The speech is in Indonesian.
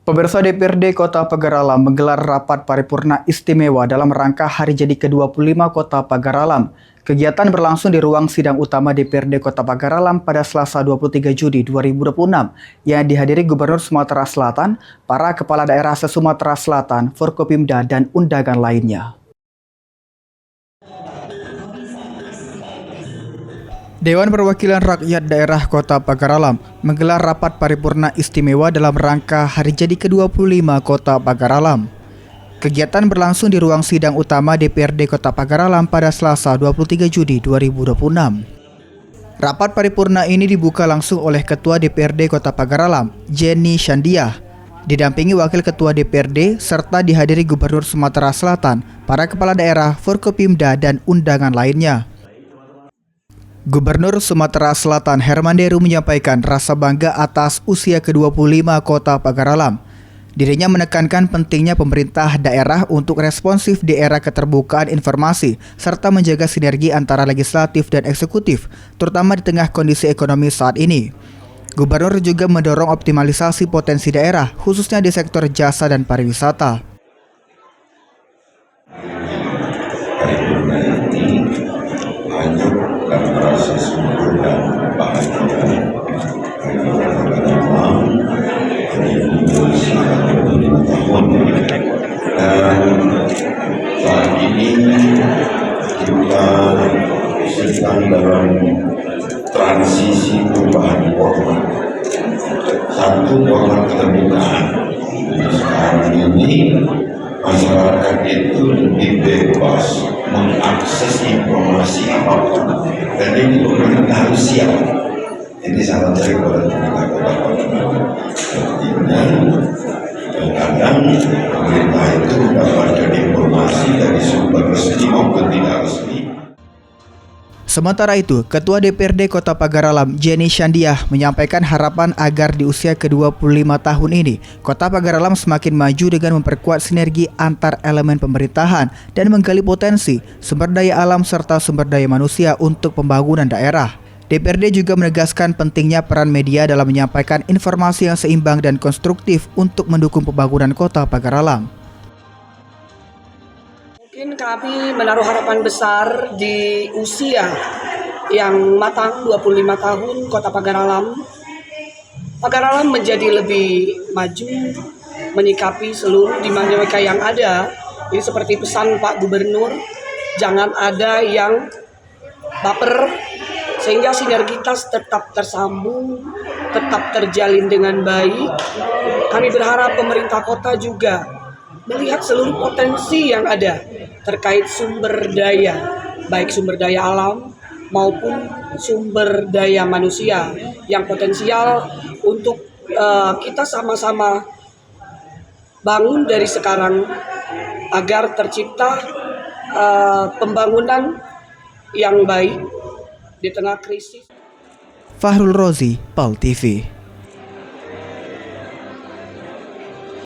Pemirsa DPRD Kota Pagar Alam menggelar rapat paripurna istimewa dalam rangka hari jadi ke-25 Kota Pagar Alam. Kegiatan berlangsung di ruang sidang utama DPRD Kota Pagar Alam pada Selasa 23 Juni 2026 yang dihadiri Gubernur Sumatera Selatan, para kepala daerah se-Sumatera Selatan, Forkopimda, dan undangan lainnya. Dewan Perwakilan Rakyat Daerah Kota Pagar Alam menggelar rapat paripurna istimewa dalam rangka hari jadi ke-25 Kota Pagar Alam. Kegiatan berlangsung di ruang sidang utama DPRD Kota Pagar Alam pada Selasa 23 Juni 2026. Rapat paripurna ini dibuka langsung oleh Ketua DPRD Kota Pagar Alam, Jenny Shandiah, didampingi Wakil Ketua DPRD serta dihadiri Gubernur Sumatera Selatan, para kepala daerah, Forkopimda, dan undangan lainnya. Gubernur Sumatera Selatan Herman Deru menyampaikan rasa bangga atas usia ke-25 Kota Pagar Alam. Dirinya menekankan pentingnya pemerintah daerah untuk responsif di era keterbukaan informasi serta menjaga sinergi antara legislatif dan eksekutif, terutama di tengah kondisi ekonomi saat ini. Gubernur juga mendorong optimalisasi potensi daerah, khususnya di sektor jasa dan pariwisata. Dan proses dan bahagia dan saat ini kita sedang dalam transisi perubahan format. Satu format keterbukaan. Sekarang ini masyarakat itu lebih bebas mengakses informasi apapun, dan ini pemerintah harus siap. Ini saran saya kepada kadang pemerintah itu mendapatkan informasi dari sumber resmi maupun tidak resmi. Sementara itu, Ketua DPRD Kota Pagar Alam, Jenny Shandiah, menyampaikan harapan agar di usia ke-25 tahun ini, Kota Pagar Alam semakin maju dengan memperkuat sinergi antar elemen pemerintahan dan menggali potensi, sumber daya alam serta sumber daya manusia untuk pembangunan daerah. DPRD juga menegaskan pentingnya peran media dalam menyampaikan informasi yang seimbang dan konstruktif untuk mendukung pembangunan Kota Pagar Alam. Mungkin kami menaruh harapan besar di usia yang matang 25 tahun Kota Pagar Alam. Pagar Alam menjadi lebih maju menyikapi seluruh dinamika yang ada. Ini seperti pesan Pak Gubernur, jangan ada yang baper, sehingga sinergitas tetap tersambung, tetap terjalin dengan baik. Kami berharap pemerintah kota juga melihat seluruh potensi yang ada terkait sumber daya, baik sumber daya alam maupun sumber daya manusia yang potensial untuk kita sama-sama bangun dari sekarang agar tercipta pembangunan yang baik di tengah krisis. Fahrul Rozi, PAL TV.